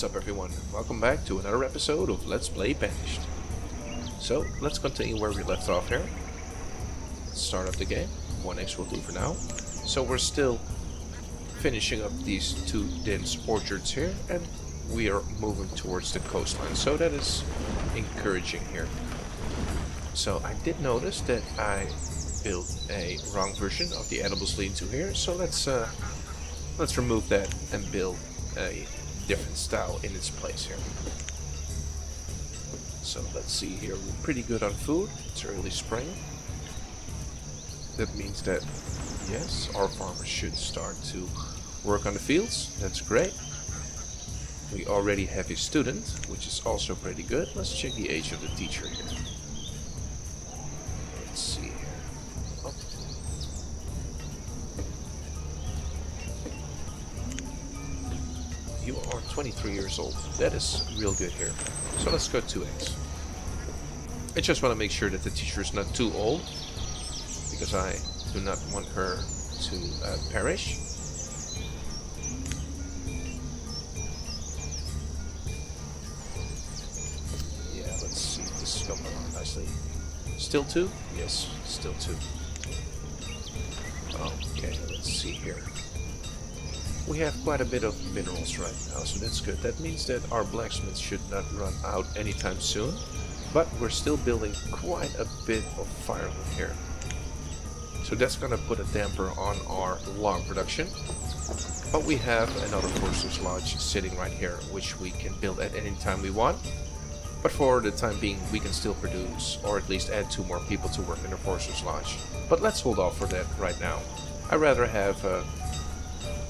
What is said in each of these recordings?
What's up everyone, welcome back to another episode of Let's Play Banished. So, let's continue where we left off here. Let's start up the game, 1x will do for now. So we're still finishing up these two dense orchards here, and we are moving towards the coastline, so that is encouraging here. So I did notice that I built a wrong version of the edibles lean-to here, so let's remove that and build a different style in its place here. So let's see here, we're pretty good on food. It's early spring. That means that, yes, our farmers should start to work on the fields. That's great. We already have a student, which is also pretty good. Let's check the age of the teacher here. Let's see here. Oh. You are 23 years old. That is real good here. So let's go 2x. I just want to make sure that the teacher is not too old, because I do not want her to perish. Yeah, let's see. This is going on nicely. Still 2? Yes, still 2. Okay, let's see here. We have quite a bit of minerals right now, so that's good. That means that our blacksmith should not run out anytime soon, but we're still building quite a bit of firewood here. So that's gonna put a damper on our log production. But we have another Forcer's Lodge sitting right here, which we can build at any time we want. But for the time being, we can still produce, or at least add 2 more people to work in the Forcer's Lodge. But let's hold off for that right now. I'd rather have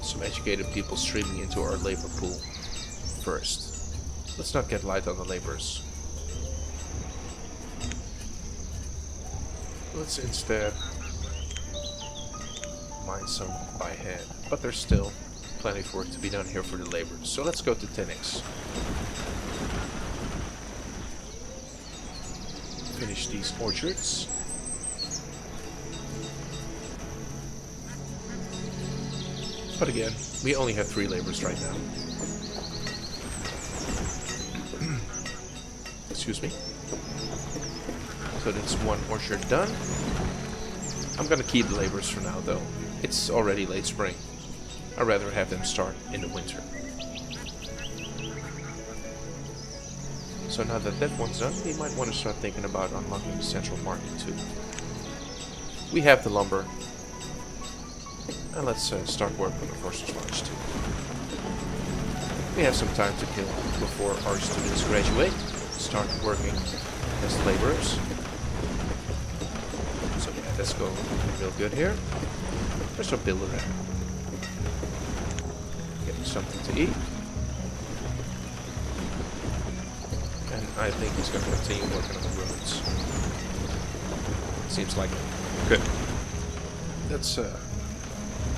some educated people streaming into our labor pool first. Let's not get light on the laborers. Let's instead mine some by hand, but there's still plenty of work to be done here for the laborers. So let's go to 10x. Finish these orchards. But again, we only have 3 laborers right now. Excuse me. So that's 1 orchard done. I'm gonna keep the laborers for now though. It's already late spring. I'd rather have them start in the winter. So now that that one's done, we might want to start thinking about unlocking the central market too. We have the lumber. And let's start work on the Forcer's Lodge too. We have some time to kill before our students graduate, start working as laborers. So yeah, let's go real good here. There's a builder there. Getting something to eat. And I think he's going to continue working on the roads. Seems like it. Good.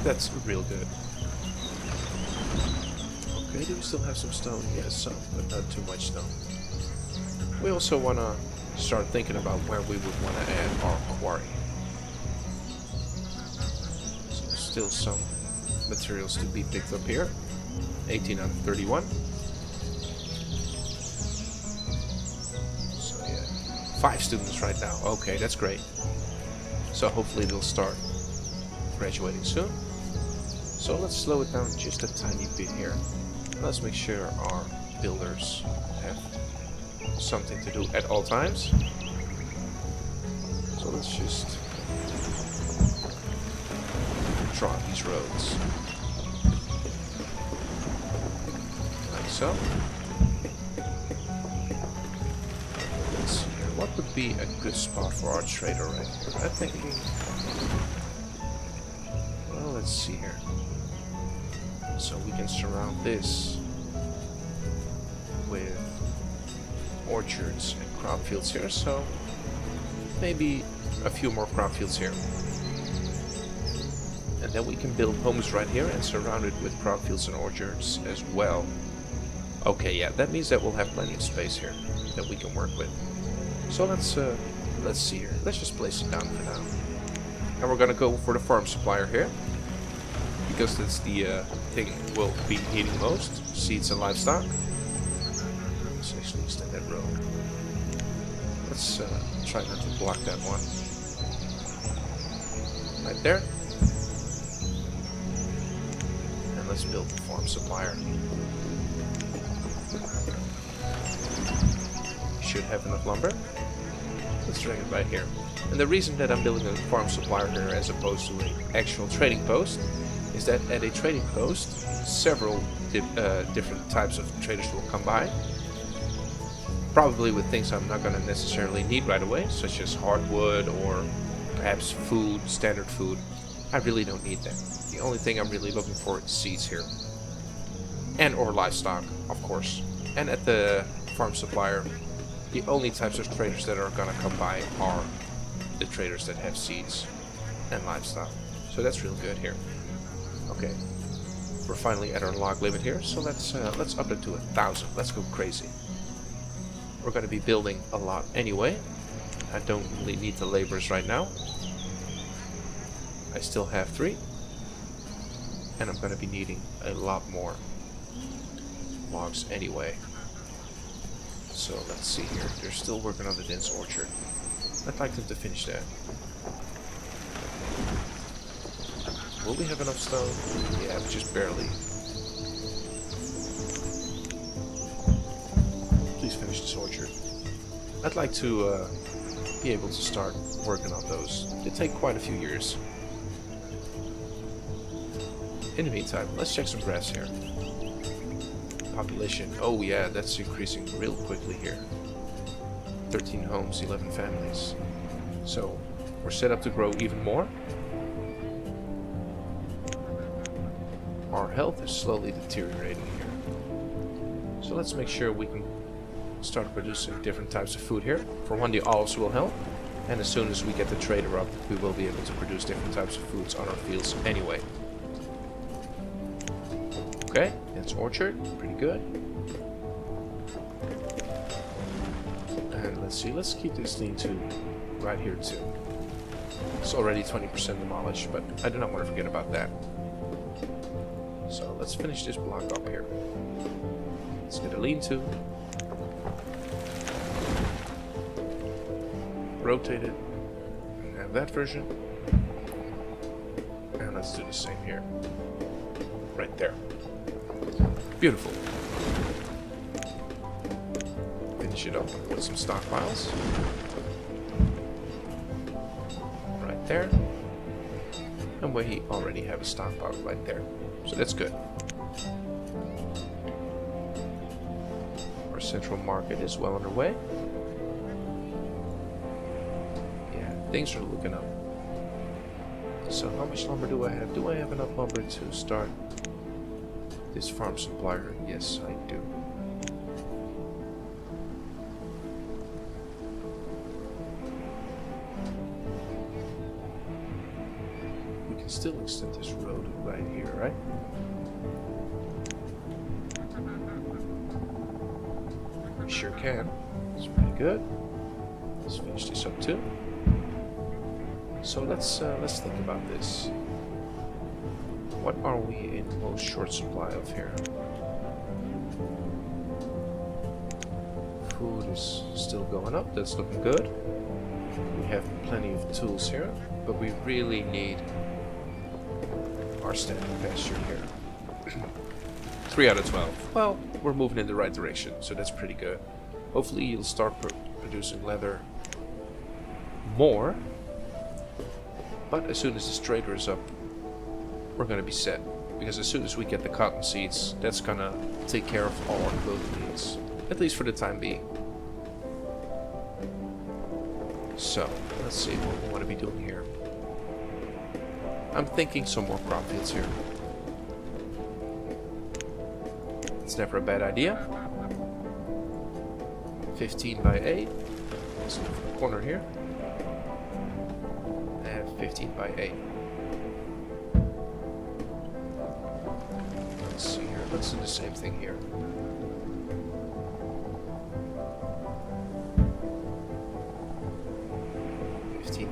That's real good. Okay, do we still have some stone? Yes, some, but not too much stone. We also want to start thinking about where we would want to add our quarry. So still some materials to be picked up here. 18 out of 31. So yeah, 5 students right now. Okay, that's great. So hopefully they'll start graduating soon. So let's slow it down just a tiny bit here. Let's make sure our builders have something to do at all times. So let's just draw these roads. Like so. Let's see here. What would be a good spot for our trader right here? I'm thinking... Well, let's see here. So we can surround this with orchards and crop fields here, so maybe a few more crop fields here. And then we can build homes right here and surround it with crop fields and orchards as well. Okay, yeah, that means that we'll have plenty of space here that we can work with. So let's see here. Let's just place it down for now. And we're gonna go for the farm supplier here, because that's the thing we'll be needing most, seeds and livestock. actually extend that road. Let's try not to block that one. Right there. And let's build the farm supplier. Should have enough lumber. Let's drag it right here. And the reason that I'm building a farm supplier here as opposed to an actual trading post is that at a trading post, several different types of traders will come by. Probably with things I'm not going to necessarily need right away, such as hardwood or perhaps food, standard food. I really don't need that. The only thing I'm really looking for is seeds here. And or livestock, of course. And at the farm supplier, the only types of traders that are going to come by are the traders that have seeds and livestock. So that's real good here. Okay, we're finally at our log limit here, so let's up it to 1,000. Let's go crazy. We're going to be building a lot anyway. I don't really need the laborers right now. I still have 3, and I'm going to be needing a lot more logs anyway. So let's see here. They're still working on the dense orchard. I'd like them to finish that. Will we have enough stone? Yeah, but just barely. Please finish this orchard. I'd like to be able to start working on those. They take quite a few years. In the meantime, let's check some graphs here. Population. Oh yeah, that's increasing real quickly here. 13 homes, 11 families. So we're set up to grow even more. Our health is slowly deteriorating here. So let's make sure we can start producing different types of food here. For one, the olives will help. And as soon as we get the trader up, we will be able to produce different types of foods on our fields anyway. Okay, it's orchard, pretty good. And let's see, let's keep this thing to right here too. It's already 20% demolished, but I do not want to forget about that. So let's finish this block up here. Let's get a lean-to. Rotate it. And have that version. And let's do the same here. Right there. Beautiful. Finish it up with some stockpiles. Right there. And we already have a stockpile right there. So that's good. Our central market is well underway. Yeah, things are looking up. So how much lumber do I have? Do I have enough lumber to start this farm supplier? Yes, I do. We can still extend this road right here, right? We sure can. It's pretty good. Let's finish this up too. So let's think about this. What are we in most short supply of here? Food is still going up. That's looking good. We have plenty of tools here, but we really need our standing pasture here. 3 out of 12. Well, we're moving in the right direction, so that's pretty good. Hopefully you'll start producing leather more. But as soon as this trader is up, we're going to be set. Because as soon as we get the cotton seeds, that's going to take care of all our clothing needs. At least for the time being. So, let's see what we want to be doing here. I'm thinking some more crop fields here. It's never a bad idea. 15 by 8. Let's look for the corner here. And 15 by 8. Let's see here. Let's do the same thing here.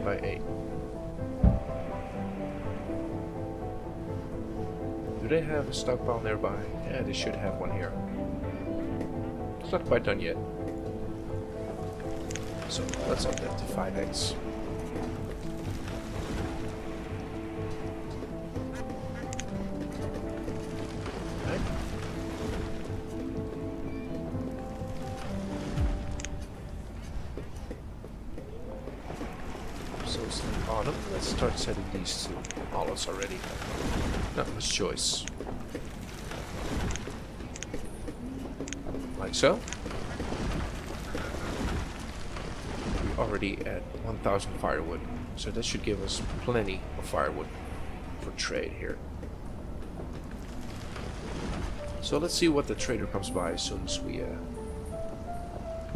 By 8. Do they have a stockpile nearby? Yeah, they should have one here. It's not quite done yet. So let's up that to 5x. Right. So it's the autumn. Let's start setting these to olives already. Not much choice. Like so. We're already at 1,000 firewood, so that should give us plenty of firewood for trade here. So let's see what the trader comes by as soon as we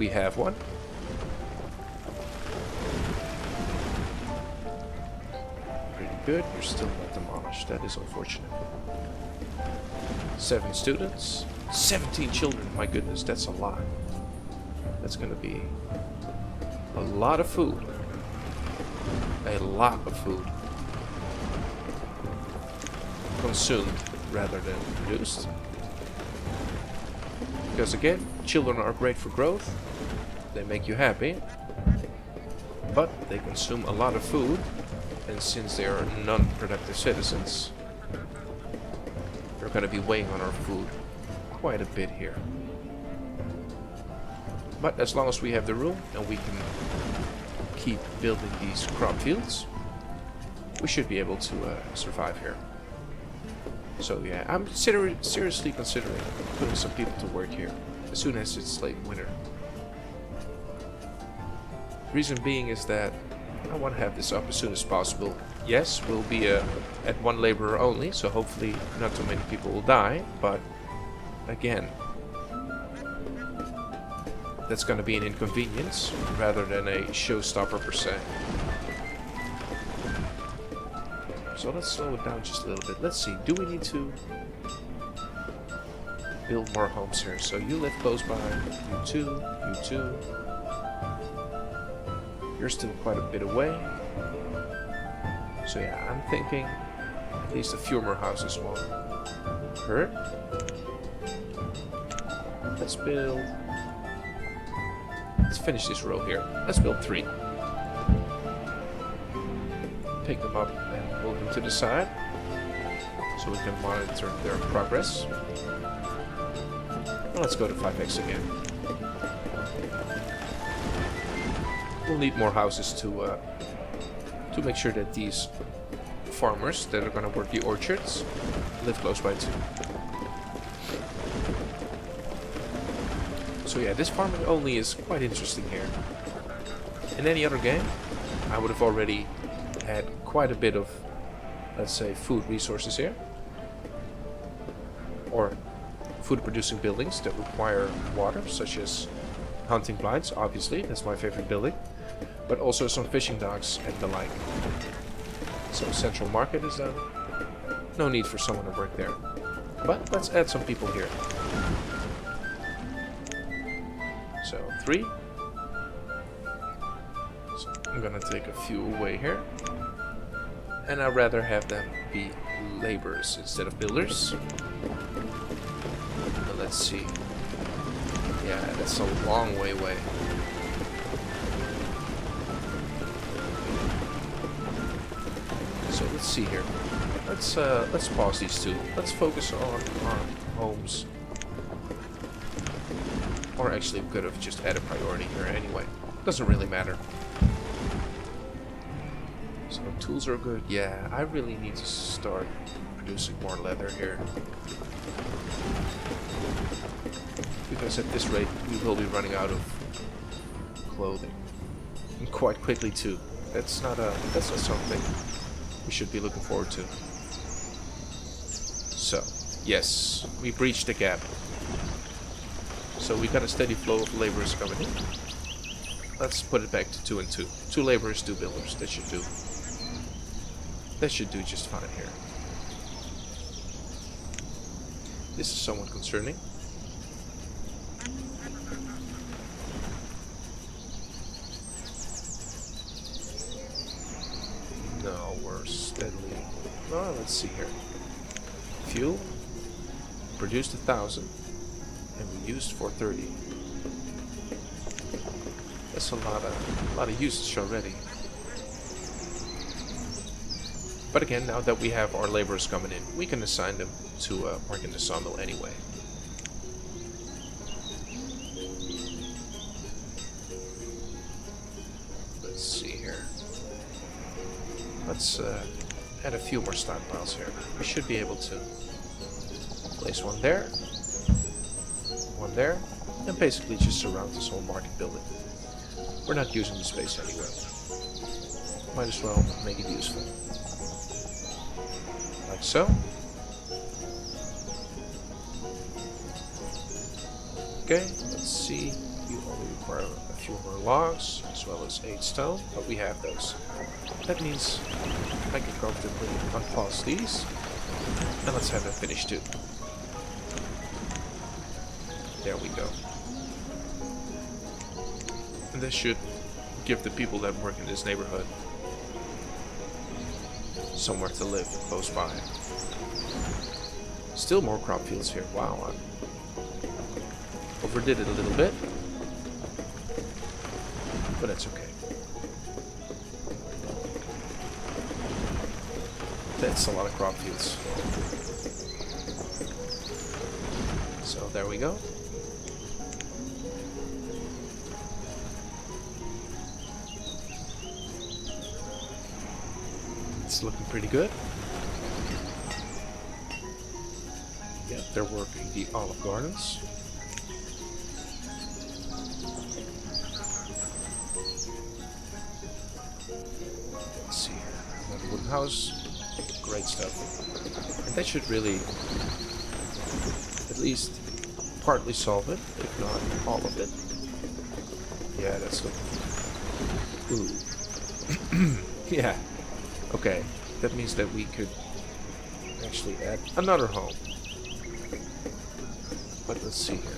have one. Pretty good. You're still not demolished. That is unfortunate. 7 students, 17 children. My goodness, that's a lot. That's going to be a lot of food. A lot of food. Consumed rather than produced. Because again, children are great for growth. They make you happy. But they consume a lot of food. And since they are non-productive citizens, they're going to be weighing on our food quite a bit here. But as long as we have the room and we can keep building these crop fields, we should be able to survive here. So yeah, I'm seriously considering putting some people to work here as soon as it's late winter. Reason being is that I want to have this up as soon as possible. Yes, we'll be at 1 laborer only, so hopefully not too many people will die, but again, that's going to be an inconvenience rather than a showstopper per se. So let's slow it down just a little bit. Let's see, do we need to build more homes here? So you live close by, you too, you too. You're still quite a bit away. So yeah, I'm thinking at least a few more houses won't hurt. Let's finish this row here. Let's build 3. Pick them up and move them to the side so we can monitor their progress. And let's go to 5x again. We'll need more houses to make sure that these farmers that are going to work the orchards live close by too. So yeah, this farming only is quite interesting here. In any other game, I would have already had quite a bit of, let's say, food resources here. Or food producing buildings that require water, such as hunting blinds, obviously, that's my favorite building. But also some fishing docks and the like. So central market is done. No need for someone to work there. But let's add some people here. So 3. So I'm gonna take a few away here. And I'd rather have them be laborers instead of builders. But let's see. Yeah, that's a long way away. So let's see here. Let's pause these 2. Let's focus on homes. Or actually, we could have just had a priority here anyway. Doesn't really matter. So tools are good. Yeah, I really need to start producing more leather here. Because at this rate, we will be running out of clothing. And quite quickly too. That's not something we should be looking forward to. So, yes, we breached the gap. So we got a steady flow of laborers coming in. Let's put it back to 2 and 2. 2 laborers, 2 builders. That should do. That should do just fine here. This is somewhat concerning. No, we're steadily. Oh, let's see here. Fuel produced 1,000. And we used 430. That's a lot of usage already. But again, now that we have our laborers coming in, we can assign them to work in the sawmill anyway. Let's see here. Let's add a few more stockpiles here. We should be able to place one there, and basically just surround this whole market building. We're not using the space anyway. Might as well make it useful. Like so. Okay, let's see. You only require a few more logs, as well as 8 stone, but we have those. That means I can comfortably unpause these, and let's have them finished too. There we go. And this should give the people that work in this neighborhood somewhere to live close by. Still more crop fields here. Wow, I overdid it a little bit, but that's okay. That's a lot of crop fields. So there we go. It's looking pretty good. Yep, they're working the olive gardens. Let's see here. Another wooden house. Great stuff. And that should really at least partly solve it, if not all of it. Yeah, that's looking... Ooh. Yeah. Okay, that means that we could actually add another home. But let's see here.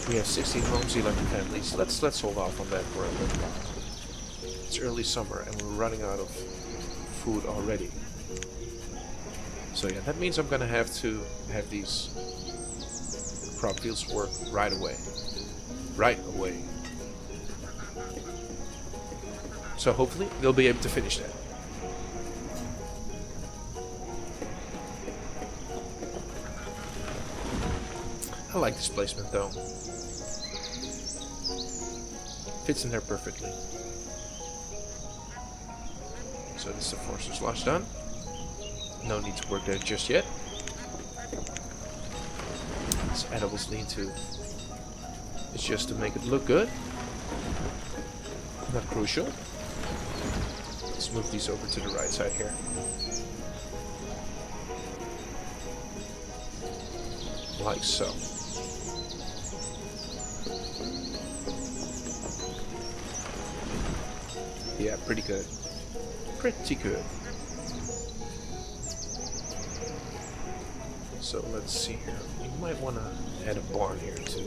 We have 16 homes, 11 families. Let's hold off on that for a little while. It's early summer and we're running out of food already. So yeah, that means I'm gonna have to have these crop fields work right away. Right away. So hopefully they'll be able to finish that. I like this placement though. Fits in there perfectly. So this is the Forcer's Lodge done. No need to work there just yet. This edibles need to... It's just to make it look good. Not crucial. Let's move these over to the right side here. Like so. Yeah, pretty good. Pretty good. So let's see here. You might want to add a barn here too.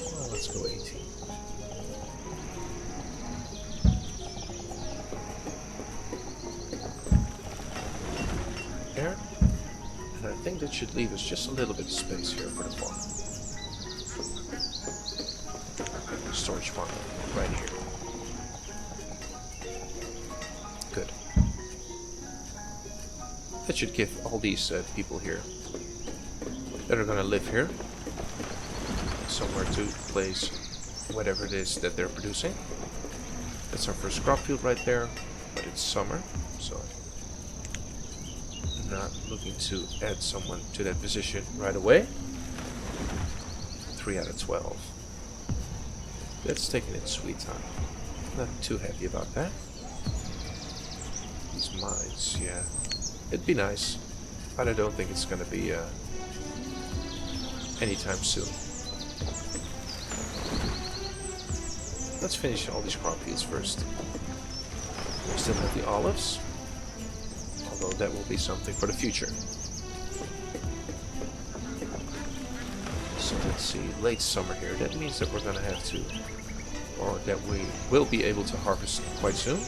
Well, let's go 18. There. And I think that should leave us just a little bit of space here for the barn. Storage barn right here. Good. That should give all these people here that are gonna live here somewhere to place whatever it is that they're producing. That's our first crop field right there, but it's summer, so I'm not looking to add someone to that position right away. 3 out of 12. That's taking its sweet time. Not too happy about that. These mines, yeah. It'd be nice, but I don't think it's gonna be anytime soon. Let's finish all these crop fields first. We still have the olives, although that will be something for the future. So let's see, late summer here. That means that we're gonna have to, or that we will be able to harvest quite soon.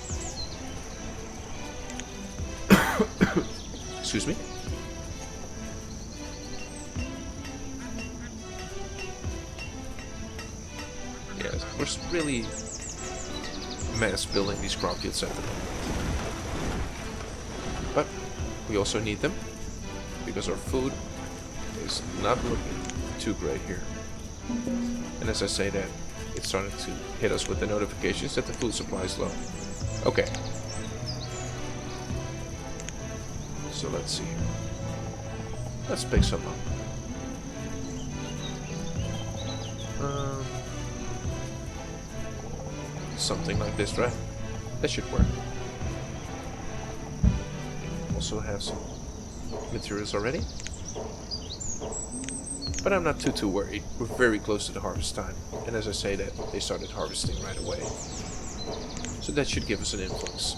Excuse me. We're really mass building these crop fields at the moment. But we also need them, because our food is not looking too great here. And as I say that, it's starting to hit us with the notifications that the food supply is low. Okay. So let's see. Let's pick some up. Something like this, right? That should work. Also have some materials already. But I'm not too worried. We're very close to the harvest time. And as I say that, they started harvesting right away. So that should give us an influx.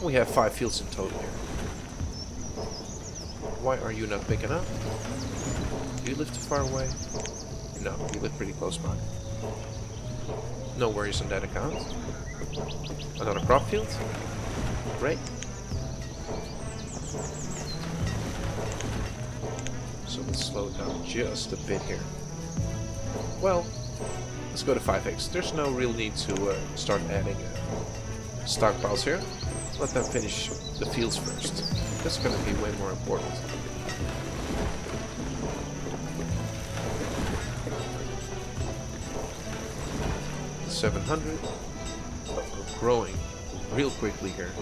We have 5 fields in total here. Why are you not picking up? Do you live too far away? No, you live pretty close by. No worries on that account. Another crop field? Great. So let's slow it down just a bit here. Well, let's go to 5x. There's no real need to start adding stockpiles here. Let them finish the fields first. That's going to be way more important. $700. But we're growing real quickly here.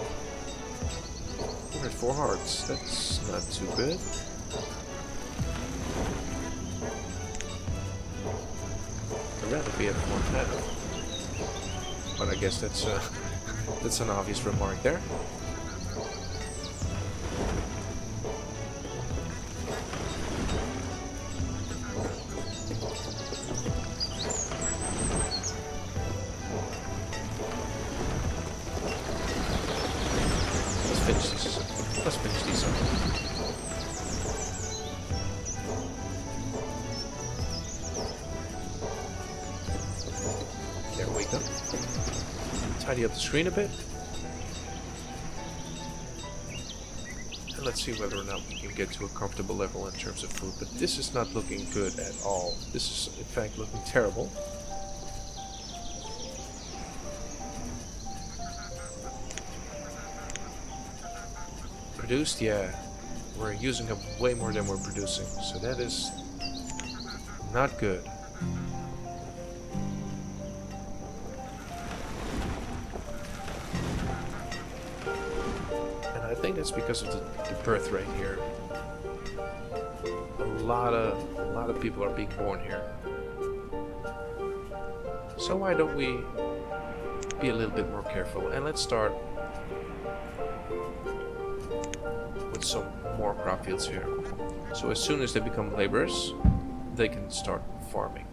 We're at 4 hearts. That's not too good. I'd rather be at 1.5. But I guess that's that's an obvious remark there. Let's finish these up. There we go. Tidy up the screen a bit. And let's see whether or not we can get to a comfortable level in terms of food. But this is not looking good at all. This is in fact looking terrible. Produced, yeah, we're using up way more than we're producing, so that is not good. And I think that's because of the birth rate here. A lot of people are being born here. So why don't we be a little bit more careful, and let's start some more crop fields here. So as soon as they become laborers, they can start farming.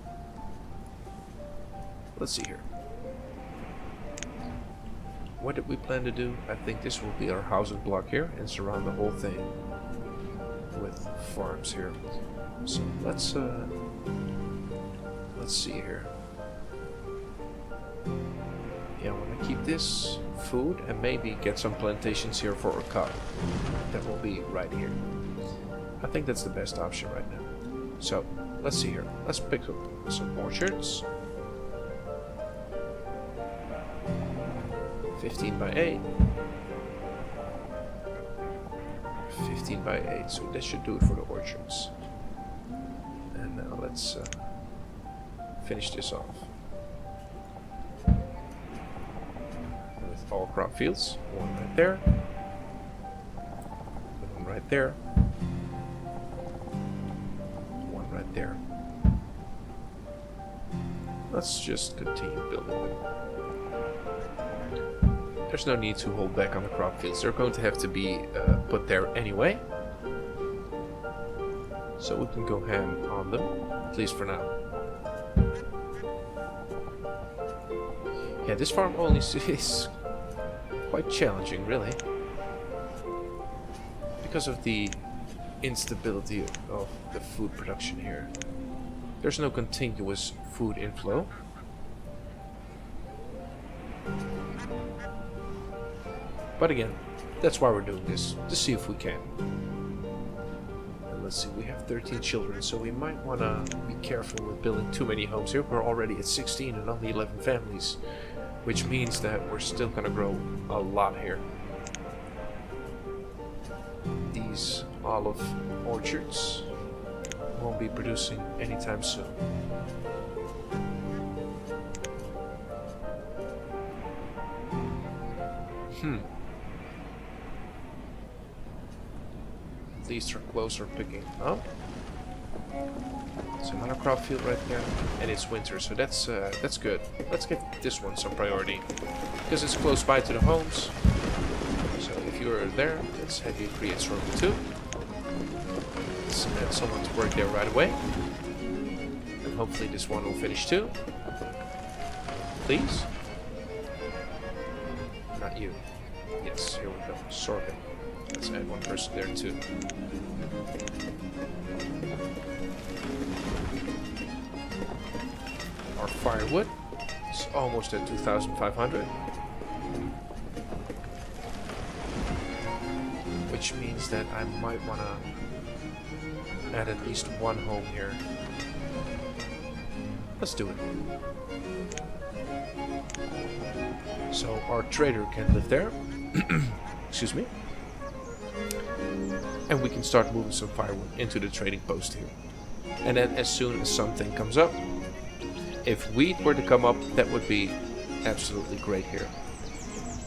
Let's see here. What did we plan to do? I think this will be our housing block here and surround the whole thing with farms here. So let's see here. Yeah, I want to keep this food and maybe get some plantations here for a cow. That will be right here. I think that's the best option right now. So let's see here. Let's pick up some orchards. 15 by 8. 15 by 8. So that should do it for the orchards. And now let's finish this off. All crop fields, one right there, one right there, one right there. Let's just continue building them. There's no need to hold back on the crop fields. They're going to have to be put there anyway. So we can go ham on them, at least for now. Yeah, this farm only is quite challenging, really, because of the instability of the food production here. There's no continuous food inflow. But again, that's why we're doing this, to see if we can. And let's see, we have 13 children, so we might want to be careful with building too many homes here. We're already at 16 and only 11 families, which means that we're still going to grow a lot here. These olive orchards won't be producing anytime soon. These are closer picking up. It's another crop field right there, and it's winter, so that's good. Let's get this one some priority because it's close by to the homes. So if you're there, let's have you create circle 2. Let's add someone to work there right away, and hopefully this one will finish too. Please, not you. Yes, here we go. Sorghum. Let's add one person there too. Our firewood is almost at 2,500. Which means that I might want to add at least one home here. Let's do it. So our trader can live there. Excuse me. And we can start moving some firewood into the trading post here. And then as soon as something comes up, if wheat were to come up, that would be absolutely great here.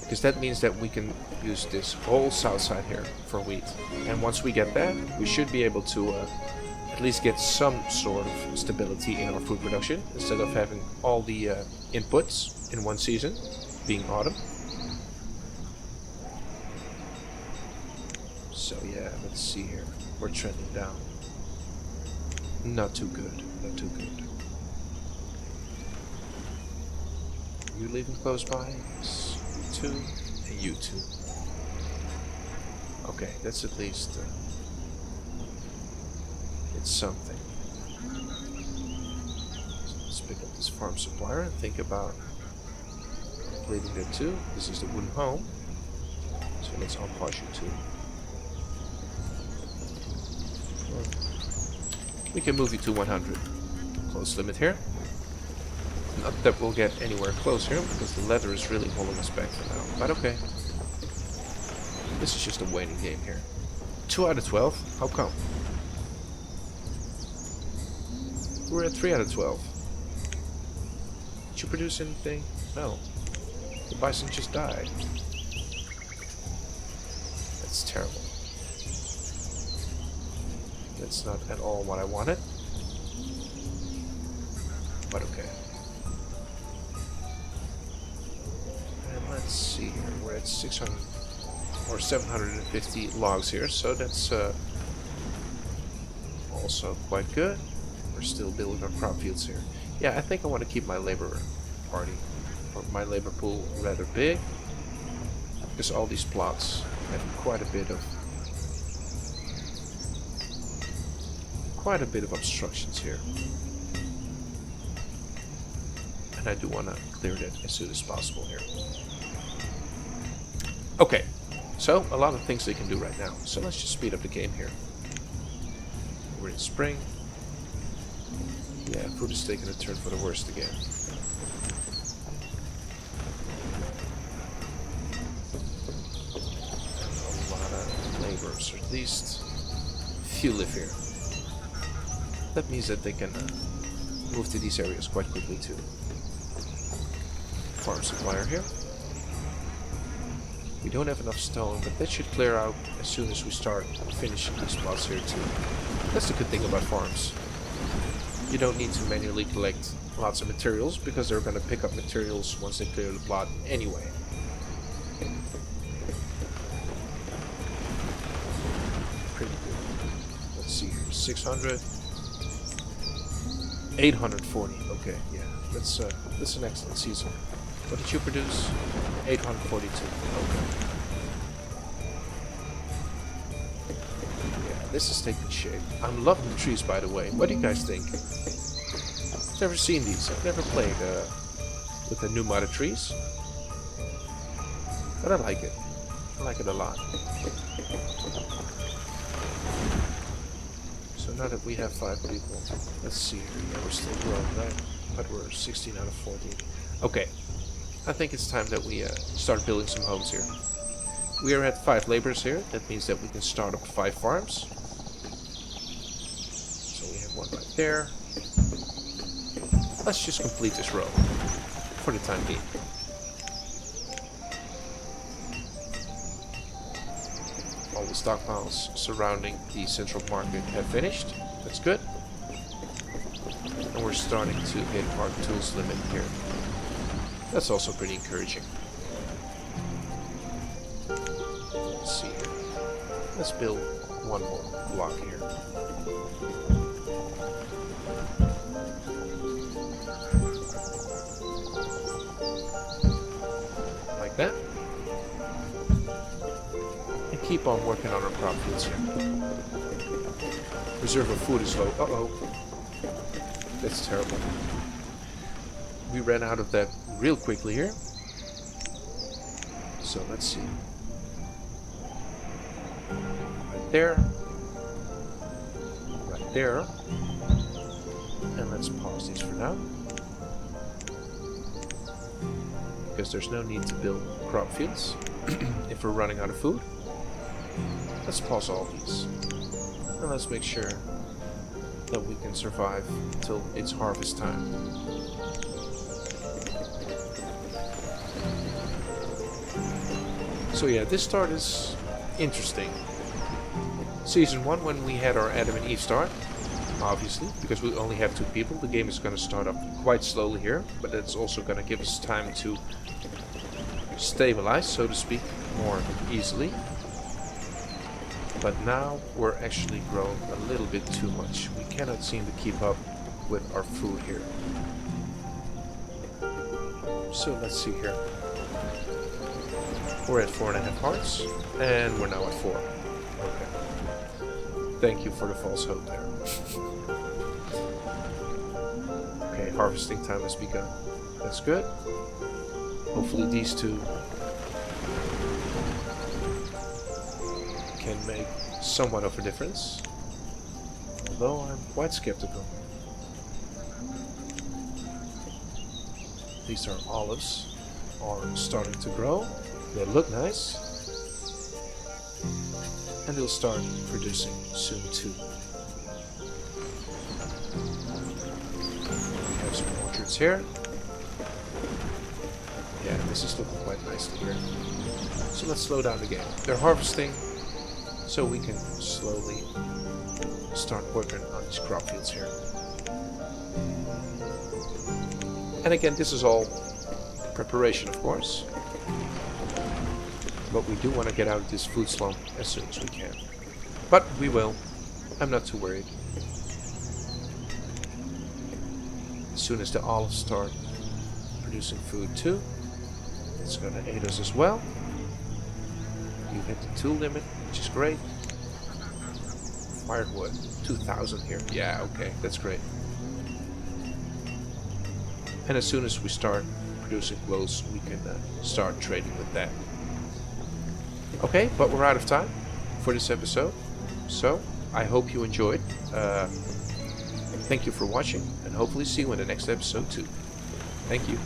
Because that means that we can use this whole south side here for wheat. And once we get that, we should be able to at least get some sort of stability in our food production, instead of having all the inputs in one season, being autumn. So yeah, let's see here. We're trending down. Not too good. Not too good. You leaving close by? Yes. You two, and you two. Okay, that's at least it's something. So let's pick up this farm supplier and think about leaving there too. This is the wooden home, so let's unpause you too. We can move you to 100. Close limit here. Not that we'll get anywhere close here, because the leather is really holding us back for now. But okay. This is just a waiting game here. 2 out of 12? How come? We're at 3 out of 12. Did you produce anything? No. The bison just died. That's terrible. That's not at all what I wanted. But okay. And let's see here. We're at 600 or 750 logs here, so that's also quite good. We're still building our crop fields here. Yeah, I think I want to keep my labor party, or my labor pool, rather big, because all these plots have quite a bit of obstructions here, and I do want to clear that as soon as possible here. Okay, so a lot of things they can do right now, so let's just speed up the game here. We're in spring. Yeah, food is taking a turn for the worst again. And a lot of laborers, or at least few live here. That means that they can move to these areas quite quickly too. Farm supplier here. We don't have enough stone, but that should clear out as soon as we start finishing these plots here too. That's the good thing about farms. You don't need to manually collect lots of materials, because they're going to pick up materials once they clear the plot anyway. Pretty good. Let's see here. 600. 840. Okay, yeah. That's an excellent season. What did you produce? 842. Okay. Yeah, this is taking shape. I'm loving the trees, by the way. What do you guys think? I've never seen these. I've never played with the new modded trees. But I like it. I like it a lot. So now that we have 5 people, let's see here. Yeah, we're still growing, right? But we're 16 out of 14. Okay, I think it's time that we start building some homes here. We are at 5 laborers here. That means that we can start up 5 farms. So we have one right there. Let's just complete this row for the time being. All the stockpiles surrounding the central market have finished. That's good. And we're starting to hit our tools limit here. That's also pretty encouraging. Let's see here. Let's build one more block here. Like that. And keep on working on our crop fields here. Reserve of food is low. Uh-oh. That's terrible. We ran out of that real quickly here. So let's see. Right there. Right there. And let's pause these for now. Because there's no need to build crop fields if we're running out of food. Let's pause all these. And let's make sure that we can survive until it's harvest time. So yeah, this start is interesting. Season 1, when we had our Adam and Eve start, obviously, because we only have 2 people, the game is going to start up quite slowly here, but it's also going to give us time to stabilize, so to speak, more easily. But now we're actually growing a little bit too much. We cannot seem to keep up with our food here. So let's see here. We're at 4.5 hearts, and we're now at 4. Okay. Thank you for the false hope there. Okay, harvesting time has begun. That's good. Hopefully these 2 can make somewhat of a difference. Although I'm quite skeptical. These are olives, are starting to grow. They look nice. And they'll start producing soon too. We have some orchards here. Yeah, this is looking quite nicely here. So let's slow down the game. They're harvesting, so we can slowly start working on these crop fields here. And again, this is all preparation, of course. But we do want to get out of this food slump as soon as we can. But we will. I'm not too worried. As soon as the olives start producing food too, it's going to aid us as well. You hit the tool limit, which is great. Firewood, 2,000 here. Yeah, okay, that's great. And as soon as we start producing clothes, we can start trading with that. Okay, but we're out of time for this episode. So, I hope you enjoyed. Thank you for watching, and hopefully see you in the next episode too. Thank you.